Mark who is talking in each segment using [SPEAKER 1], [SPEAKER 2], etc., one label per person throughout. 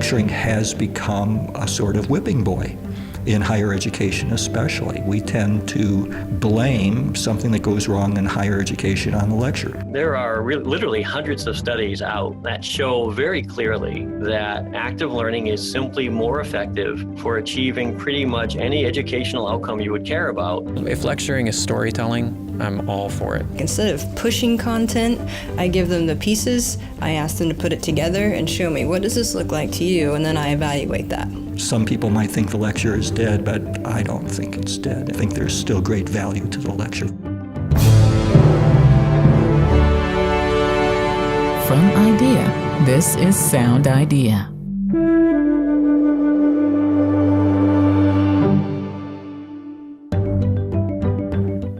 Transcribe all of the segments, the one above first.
[SPEAKER 1] lecturing has become a sort of whipping boy. In higher education especially, we tend to blame something that goes wrong in higher education on the lecturer.
[SPEAKER 2] There are literally hundreds of studies out that show very clearly that active learning is simply more effective for achieving pretty much any educational outcome you would care about.
[SPEAKER 3] If lecturing is storytelling, I'm all for it.
[SPEAKER 4] Instead of pushing content, I give them the pieces, I ask them to put it together and show me, what does this look like to you, and then I evaluate that.
[SPEAKER 1] Some people might think the lecture is dead, but I don't think it's dead. I think there's still great value to the lecture.
[SPEAKER 5] From Idea, this is Sound Idea.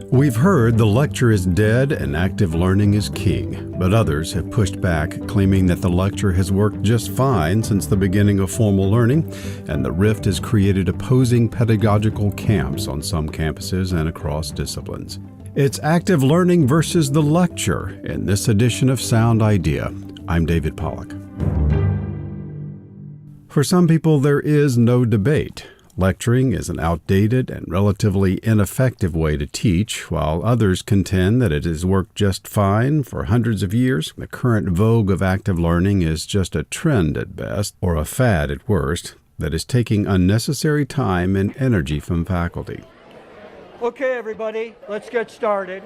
[SPEAKER 6] We've heard the lecture is dead and active learning is king, but others have pushed back, claiming that the lecture has worked just fine since the beginning of formal learning, and the rift has created opposing pedagogical camps on some campuses and across disciplines. It's active learning versus the lecture in this edition of Sound Idea. I'm David Pollack. For some people, there is no debate. Lecturing is an outdated and relatively ineffective way to teach, while others contend that it has worked just fine for hundreds of years. The current vogue of active learning is just a trend at best, or a fad at worst, that is taking unnecessary time and energy from faculty.
[SPEAKER 7] Okay, everybody, let's get started.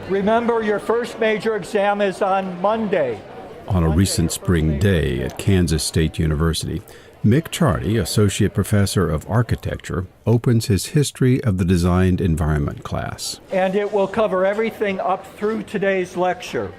[SPEAKER 7] Remember, your first major exam is on Monday.
[SPEAKER 6] On a recent spring day at Kansas State University, Mick Charney, Associate Professor of Architecture, opens his History of the Designed Environment class.
[SPEAKER 7] And it will cover everything up through today's lecture.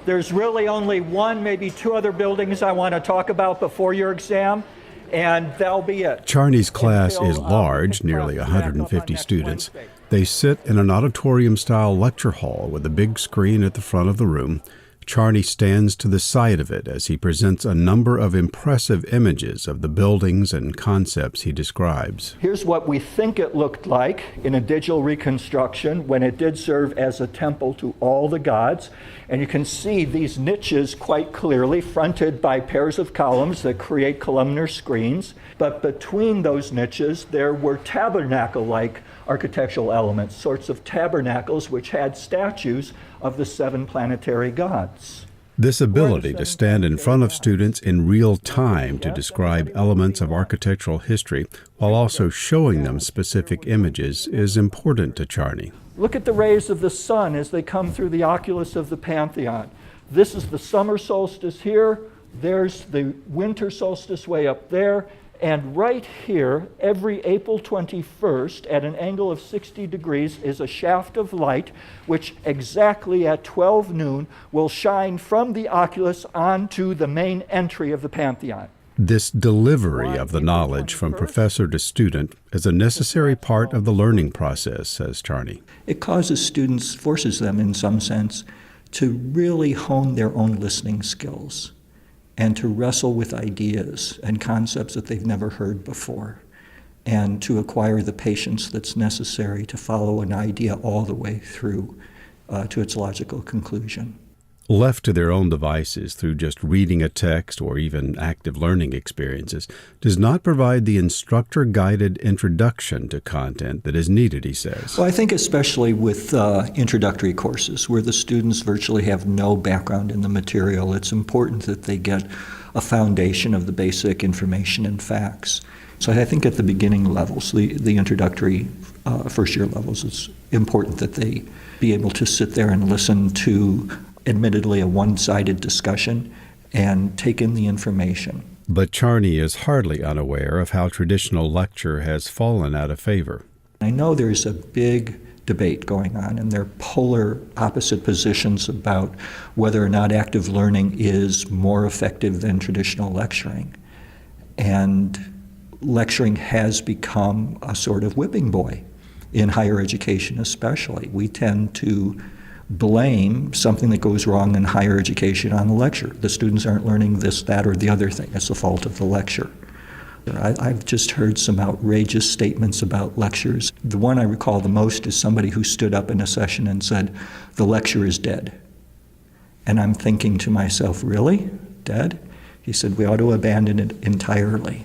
[SPEAKER 7] There's really only one, maybe two other buildings I want to talk about before your exam, and that'll be it.
[SPEAKER 6] Charney's class is large, nearly 150 students. They sit in an auditorium-style lecture hall with a big screen at the front of the room. Charney stands to the side of it as he presents a number of impressive images of the buildings and concepts he describes.
[SPEAKER 7] Here's what we think it looked like in a digital reconstruction when it did serve as a temple to all the gods. And you can see these niches quite clearly, fronted by pairs of columns that create columnar screens. But between those niches, there were tabernacle-like architectural elements, sorts of tabernacles which had statues of the seven planetary gods.
[SPEAKER 6] This ability to stand in front of students in real time to describe elements of architectural history while also showing them specific images is important to Charney.
[SPEAKER 7] Look at the rays of the sun as they come through the oculus of the Pantheon. This is the summer solstice here, there's the winter solstice way up there, and right here, every April 21st, at an angle of 60 degrees, is a shaft of light, which exactly at 12 noon will shine from the oculus onto the main entry of the Pantheon.
[SPEAKER 6] This delivery of the knowledge from professor to student is a necessary part of the learning process, says Charney.
[SPEAKER 1] It causes students, forces them in some sense, to really hone their own listening skills and to wrestle with ideas and concepts that they've never heard before, and to acquire the patience that's necessary to follow an idea all the way through to its logical conclusion.
[SPEAKER 6] Left to their own devices through just reading a text or even active learning experiences does not provide the instructor-guided introduction to content that is needed, he says.
[SPEAKER 1] Well, I think especially with introductory courses where the students virtually have no background in the material, it's important that they get a foundation of the basic information and facts. So I think at the beginning levels, the introductory first-year levels, it's important that they be able to sit there and listen to admittedly a one-sided discussion and take in the information.
[SPEAKER 6] But Charney is hardly unaware of how traditional lecture has fallen out of favor.
[SPEAKER 1] I know there's a big debate going on, and there are polar opposite positions about whether or not active learning is more effective than traditional lecturing. And lecturing has become a sort of whipping boy in higher education especially. We tend to blame something that goes wrong in higher education on the lecture. The students aren't learning this, that, or the other thing. It's the fault of the lecture. I've just heard some outrageous statements about lectures. The one I recall the most is somebody who stood up in a session and said, "The lecture is dead." And I'm thinking to myself, really? Dead? He said we ought to abandon it entirely.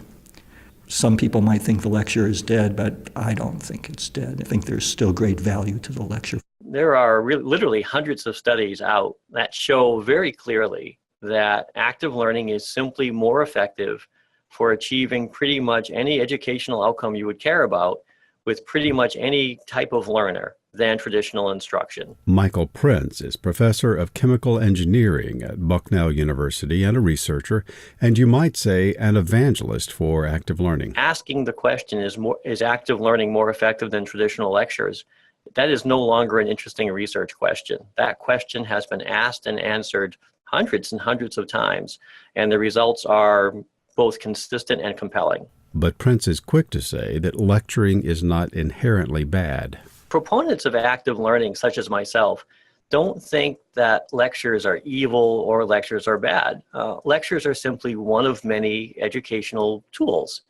[SPEAKER 1] Some people might think the lecture is dead, but I don't think it's dead. I think there's still great value to the lecture.
[SPEAKER 2] There are literally hundreds of studies out that show very clearly that active learning is simply more effective for achieving pretty much any educational outcome you would care about with pretty much any type of learner than traditional instruction.
[SPEAKER 6] Michael Prince is professor of chemical engineering at Bucknell University and a researcher, and you might say an evangelist for active learning.
[SPEAKER 2] Asking the question, is active learning more effective than traditional lectures? That is no longer an interesting research question. That question has been asked and answered hundreds and hundreds of times, and the results are both consistent and compelling.
[SPEAKER 6] But Prince is quick to say that lecturing is not inherently bad.
[SPEAKER 2] Proponents of active learning, such as myself, don't think that lectures are evil or lectures are bad. Lectures are simply one of many educational tools.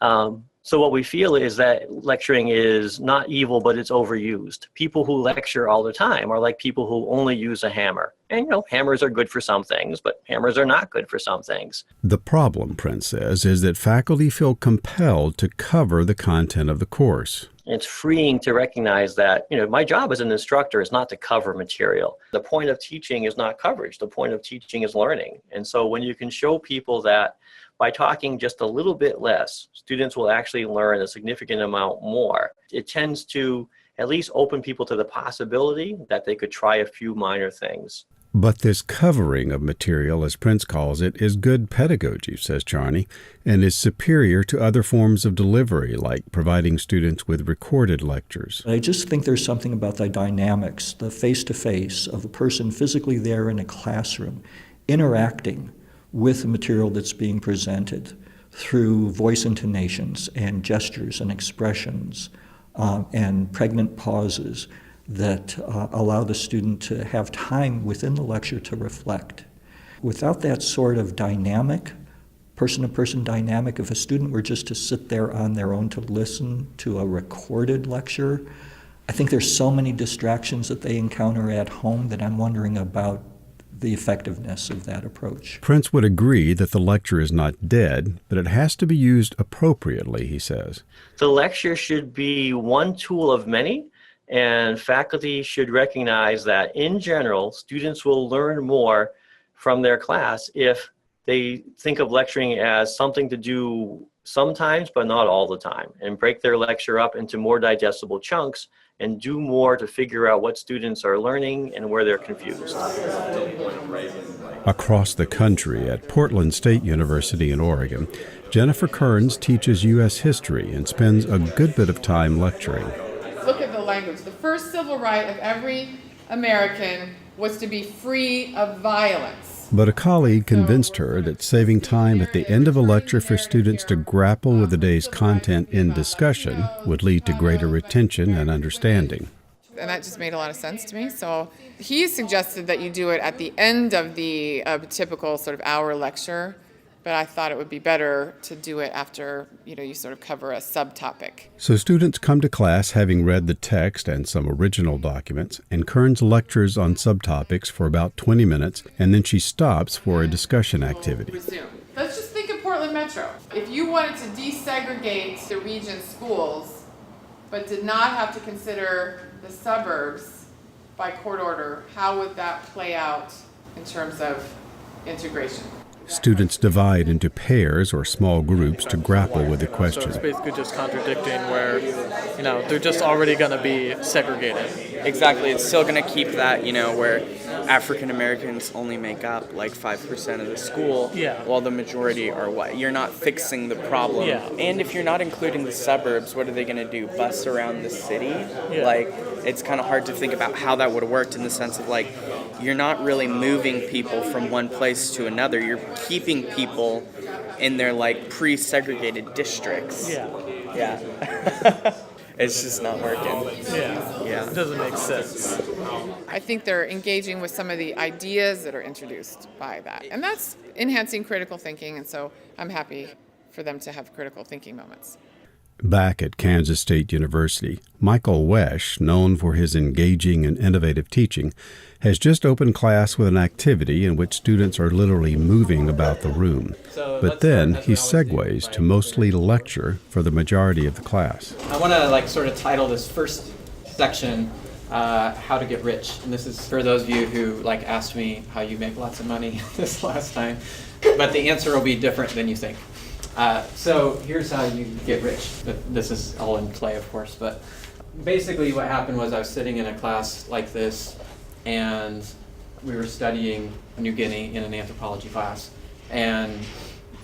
[SPEAKER 2] So what we feel is that lecturing is not evil, but it's overused. People who lecture all the time are like people who only use a hammer. And, hammers are good for some things, but hammers are not good for some things.
[SPEAKER 6] The problem, Prince says, is that faculty feel compelled to cover the content of the course.
[SPEAKER 2] It's freeing to recognize that, my job as an instructor is not to cover material. The point of teaching is not coverage. The point of teaching is learning. And so when you can show people that by talking just a little bit less, students will actually learn a significant amount more, it tends to at least open people to the possibility that they could try a few minor things.
[SPEAKER 6] But this covering of material, as Prince calls it, is good pedagogy, says Charney, and is superior to other forms of delivery, like providing students with recorded lectures.
[SPEAKER 1] I just think there's something about the dynamics, the face-to-face of a person physically there in a classroom, interacting with the material that's being presented through voice intonations and gestures and expressions and pregnant pauses that allow the student to have time within the lecture to reflect. Without that sort of dynamic, person-to-person dynamic, if a student were just to sit there on their own to listen to a recorded lecture, I think there's so many distractions that they encounter at home that I'm wondering about the effectiveness of that approach.
[SPEAKER 6] Prince would agree that the lecture is not dead, but it has to be used appropriately, he says.
[SPEAKER 2] The lecture should be one tool of many, and faculty should recognize that in general, students will learn more from their class if they think of lecturing as something to do sometimes, but not all the time, and break their lecture up into more digestible chunks and do more to figure out what students are learning and where they're confused.
[SPEAKER 6] Across the country at Portland State University in Oregon, Jennifer Kearns teaches U.S. history and spends a good bit of time lecturing.
[SPEAKER 8] Look at the language. The first civil right of every American was to be free of violence.
[SPEAKER 6] But a colleague convinced her that saving time at the end of a lecture for students to grapple with the day's content in discussion would lead to greater retention and understanding.
[SPEAKER 8] And that just made a lot of sense to me. So he suggested that you do it at the end of the typical sort of hour lecture, but I thought it would be better to do it after, you sort of cover a subtopic.
[SPEAKER 6] So students come to class having read the text and some original documents, and Kearns lectures on subtopics for about 20 minutes, and then she stops for a discussion activity.
[SPEAKER 8] Resume. Let's just think of Portland Metro. If you wanted to desegregate the region schools, but did not have to consider the suburbs by court order, how would that play out in terms of integration?
[SPEAKER 6] Students divide into pairs or small groups to grapple with the question.
[SPEAKER 9] So it's basically just contradicting where, they're just already going to be segregated.
[SPEAKER 10] Exactly. It's still going to keep that, where African Americans only make up like 5% of the school, while the majority are white. You're not fixing the problem.
[SPEAKER 9] Yeah.
[SPEAKER 10] And if you're not including the suburbs, what are they going to do? Bus around the city?
[SPEAKER 9] Yeah.
[SPEAKER 10] Like, it's kind of hard to think about how that would have worked in the sense of like, you're not really moving people from one place to another. You're keeping people in their like pre-segregated districts. Yeah. It's just not working.
[SPEAKER 9] Yeah. It doesn't make sense.
[SPEAKER 8] I think they're engaging with some of the ideas that are introduced by that. And that's enhancing critical thinking, and so I'm happy for them to have critical thinking moments.
[SPEAKER 6] Back at Kansas State University, Michael Wesch, known for his engaging and innovative teaching, has just opened class with an activity in which students are literally moving about the room. But then he segues to mostly lecture for the majority of the class.
[SPEAKER 3] I want to sort of title this first section How to Get Rich. And this is for those of you who asked me how you make lots of money this last time. But the answer will be different than you think. So here's how you get rich. This is all in play, of course, but basically what happened was I was sitting in a class like this, and we were studying New Guinea in an anthropology class, and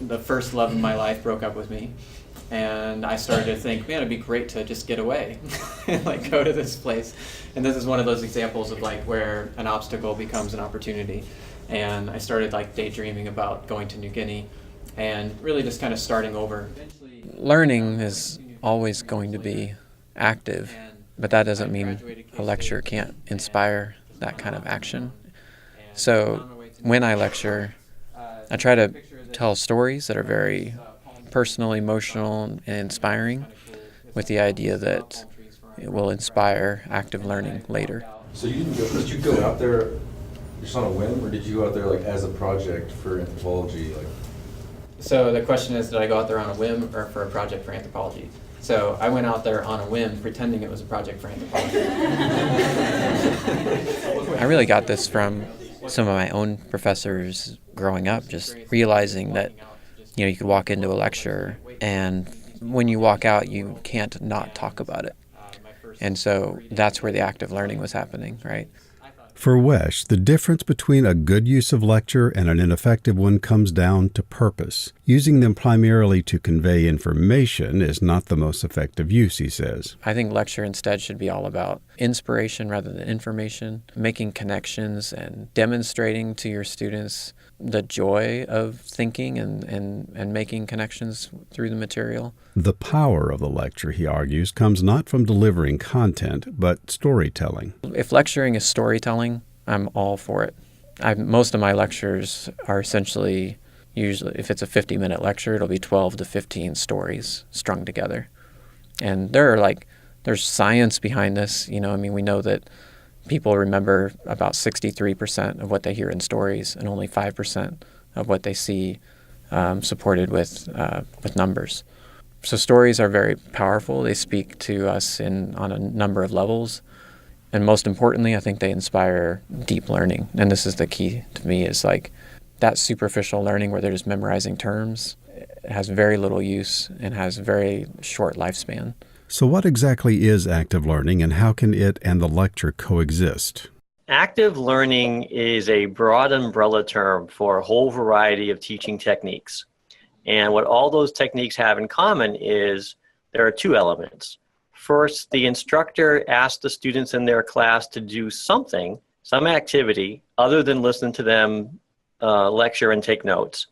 [SPEAKER 3] the first love of my life broke up with me, and I started to think, man, it'd be great to just get away and go to this place. And this is one of those examples of where an obstacle becomes an opportunity. And I started daydreaming about going to New Guinea and really just kind of starting over. Learning is always going to be active, but that doesn't mean a lecture can't inspire that kind of action. So when I lecture, I try to tell stories that are very personal, emotional, and inspiring, with the idea that it will inspire active learning later.
[SPEAKER 11] So did you go out there just on a whim, or did you go out there as a project for anthropology?
[SPEAKER 3] So the question is, did I go out there on a whim or for a project for anthropology? So I went out there on a whim, pretending it was a project for anthropology. I really got this from some of my own professors growing up, just realizing that you could walk into a lecture and when you walk out, you can't not talk about it. And so that's where the active learning was happening, right?
[SPEAKER 6] For Wesch, the difference between a good use of lecture and an ineffective one comes down to purpose. Using them primarily to convey information is not the most effective use, he says.
[SPEAKER 3] I think lecture instead should be all about inspiration rather than information, making connections and demonstrating to your students the joy of thinking and making connections through the material.
[SPEAKER 6] The power of the lecture, he argues, comes not from delivering content, but storytelling.
[SPEAKER 3] If lecturing is storytelling, I'm all for it. Most of my lectures are essentially, usually, if it's a 50-minute lecture, it'll be 12 to 15 stories strung together. And there's science behind this. We know that people remember about 63% of what they hear in stories and only 5% of what they see supported with numbers. So stories are very powerful. They speak to us on a number of levels. And most importantly, I think they inspire deep learning. And this is the key to me, is that superficial learning where they're just memorizing terms. It has very little use and has very short lifespan.
[SPEAKER 6] So what exactly is active learning, and how can it and the lecture coexist?
[SPEAKER 2] Active learning is a broad umbrella term for a whole variety of teaching techniques. And what all those techniques have in common is there are two elements. First, the instructor asks the students in their class to do something, some activity, other than listen to them lecture and take notes.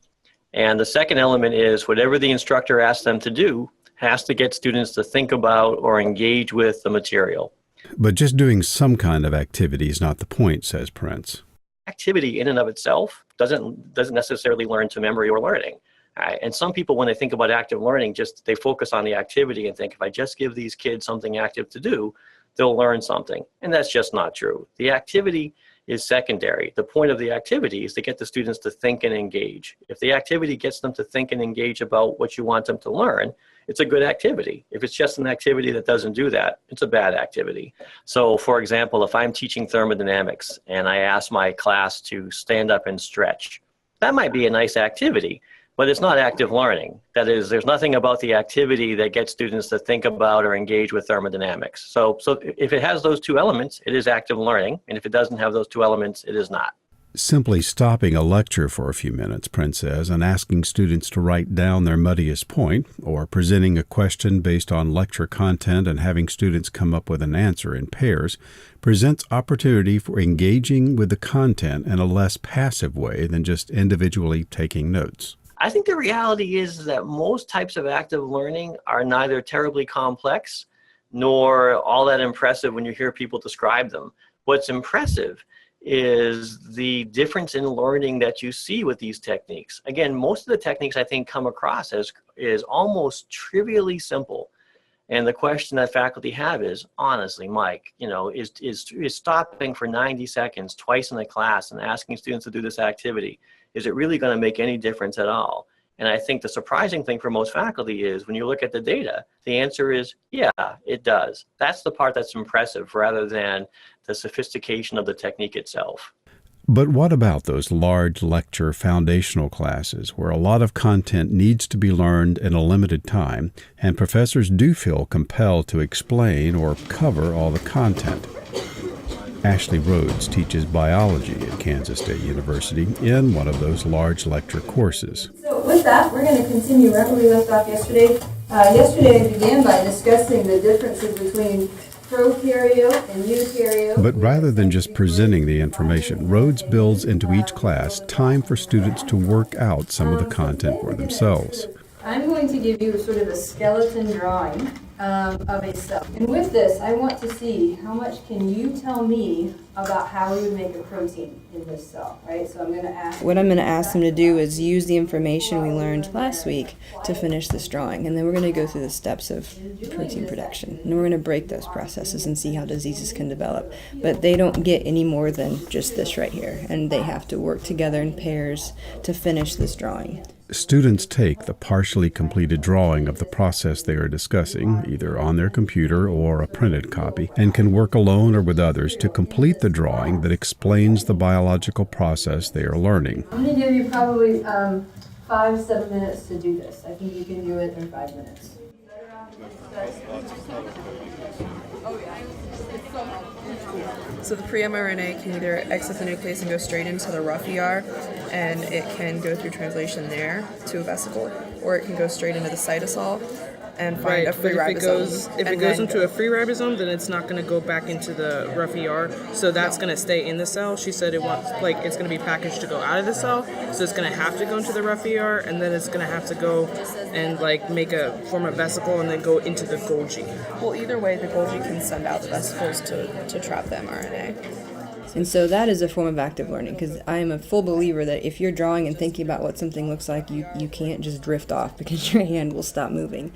[SPEAKER 2] And the second element is whatever the instructor asks them to do has to get students to think about or engage with the material.
[SPEAKER 6] But just doing some kind of activity is not the point, says Prince.
[SPEAKER 2] Activity in and of itself doesn't necessarily learn to memory or learning. Right? And some people, when they think about active learning, they focus on the activity and think, if I just give these kids something active to do, they'll learn something. And that's just not true. The activity is secondary. The point of the activity is to get the students to think and engage. If the activity gets them to think and engage about what you want them to learn, it's a good activity. If it's just an activity that doesn't do that, it's a bad activity. So for example, if I'm teaching thermodynamics and I ask my class to stand up and stretch, that might be a nice activity, but it's not active learning. That is, there's nothing about the activity that gets students to think about or engage with thermodynamics. So if it has those two elements, it is active learning. And if it doesn't have those two elements, it is not.
[SPEAKER 6] Simply stopping a lecture for a few minutes, Prince says, and asking students to write down their muddiest point, or presenting a question based on lecture content and having students come up with an answer in pairs, presents opportunity for engaging with the content in a less passive way than just individually taking notes.
[SPEAKER 2] I think the reality is that most types of active learning are neither terribly complex nor all that impressive when you hear people describe them. What's impressive is the difference in learning that you see with these techniques. Again, most of the techniques I think come across as almost trivially simple. And the question that faculty have is, honestly, Mike, is stopping for 90 seconds twice in the class and asking students to do this activity, is it really going to make any difference at all? And I think the surprising thing for most faculty is when you look at the data, the answer is, yeah, it does. That's the part that's impressive rather than the sophistication of the technique itself.
[SPEAKER 6] But what about those large lecture foundational classes where a lot of content needs to be learned in a limited time, and professors do feel compelled to explain or cover all the content? Ashley Rhodes teaches biology at Kansas State University in one of those large lecture courses.
[SPEAKER 12] So with that, we're going to continue right where we left off yesterday. Yesterday I began by discussing the differences between prokaryote and eukaryote.
[SPEAKER 6] But rather than just presenting the information, Rhodes builds into each class time for students to work out some of the content for themselves.
[SPEAKER 12] I'm going to give you sort of a skeleton drawing of a cell. And with this, I want to see how much can you tell me about how we would make a protein in this cell, right? So I'm going to ask...
[SPEAKER 4] What I'm going to ask them to do is use the information we learned last week to finish this drawing. And then we're going to go through the steps of protein production. And we're going to break those processes and see how diseases can develop. But they don't get any more than just this right here. And they have to work together in pairs to finish this drawing.
[SPEAKER 6] Students take the partially completed drawing of the process they are discussing, either on their computer or a printed copy, and can work alone or with others to complete the drawing that explains the biological process they are learning.
[SPEAKER 12] I'm going to give you probably 5-7 minutes to do this. I think you can do it in 5 minutes.
[SPEAKER 13] So the pre-mRNA can either exit the nucleus and go straight into the rough ER, and it can go through translation there to a vesicle, or it can go straight into the cytosol and find a free ribosome.
[SPEAKER 14] If it goes into a free ribosome, then it's not going to go back into the rough ER. So that's going to stay in the cell. She said it's going to be packaged to go out of the cell, so it's going to have to go into the rough ER, and then it's going to have to go and form a vesicle and then go into the Golgi.
[SPEAKER 13] Well, either way, the Golgi can send out the vesicles to trap the mRNA.
[SPEAKER 4] And so that is a form of active learning, because I am a full believer that if you're drawing and thinking about what something looks like, you can't just drift off because your hand will stop moving.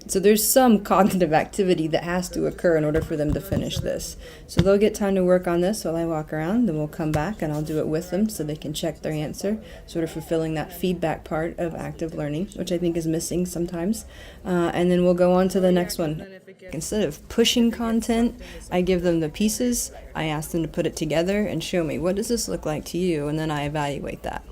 [SPEAKER 4] So there's some cognitive activity that has to occur in order for them to finish this. So they'll get time to work on this while I walk around, then we'll come back and I'll do it with them so they can check their answer, sort of fulfilling that feedback part of active learning, which I think is missing sometimes. And then we'll go on to the next one. Instead of pushing content, I give them the pieces, I ask them to put it together and show me, what does this look like to you? And then I evaluate that.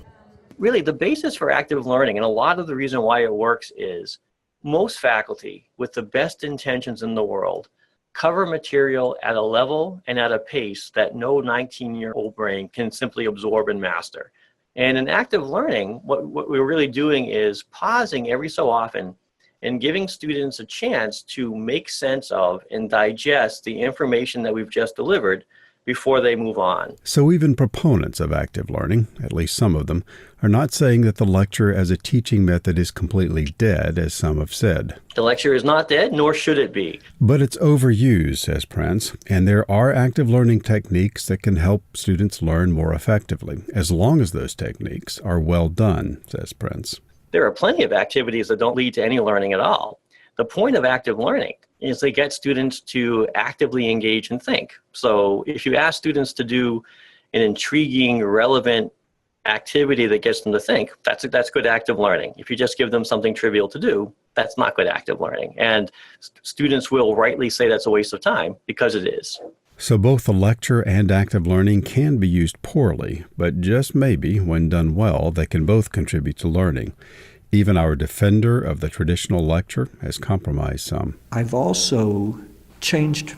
[SPEAKER 2] Really, the basis for active learning, and a lot of the reason why it works is most faculty, with the best intentions in the world, cover material at a level and at a pace that no 19-year-old brain can simply absorb and master. And in active learning, what we're really doing is pausing every so often and giving students a chance to make sense of and digest the information that we've just delivered before they move on.
[SPEAKER 6] So even proponents of active learning, at least some of them, are not saying that the lecture as a teaching method is completely dead, as some have said.
[SPEAKER 2] The lecture is not dead, nor should it be.
[SPEAKER 6] But it's overused, says Prince, and there are active learning techniques that can help students learn more effectively, as long as those techniques are well done, says Prince.
[SPEAKER 2] There are plenty of activities that don't lead to any learning at all. The point of active learning is they get students to actively engage and think. So if you ask students to do an intriguing, relevant activity that gets them to think, that's good active learning. If you just give them something trivial to do, that's not good active learning. And students will rightly say that's a waste of time, because it is.
[SPEAKER 6] So both the lecture and active learning can be used poorly, but just maybe, when done well, they can both contribute to learning. Even our defender of the traditional lecture has compromised some.
[SPEAKER 1] I've also changed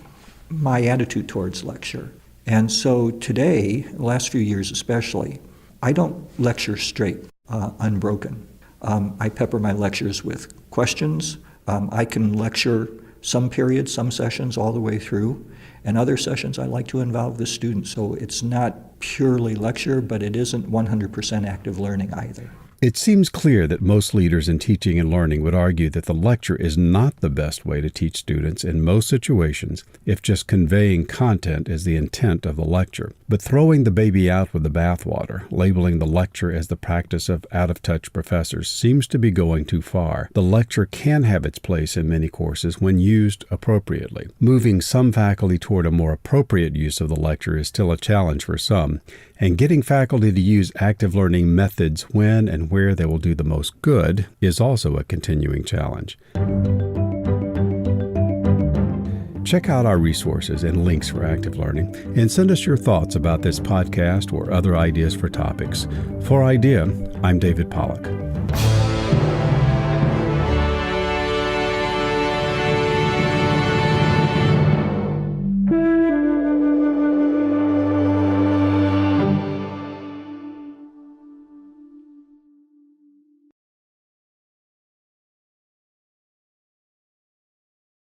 [SPEAKER 1] my attitude towards lecture. And so today, the last few years especially, I don't lecture straight, unbroken. I pepper my lectures with questions. I can lecture some periods, some sessions all the way through. And other sessions I like to involve the students. So it's not purely lecture, but it isn't 100% active learning either.
[SPEAKER 6] It seems clear that most leaders in teaching and learning would argue that the lecture is not the best way to teach students in most situations if just conveying content is the intent of the lecture. But throwing the baby out with the bathwater, labeling the lecture as the practice of out-of-touch professors, seems to be going too far. The lecture can have its place in many courses when used appropriately. Moving some faculty toward a more appropriate use of the lecture is still a challenge for some, and getting faculty to use active learning methods when and where they will do the most good is also a continuing challenge. Check out our resources and links for active learning, and send us your thoughts about this podcast or other ideas for topics. For IDEA, I'm David Pollock.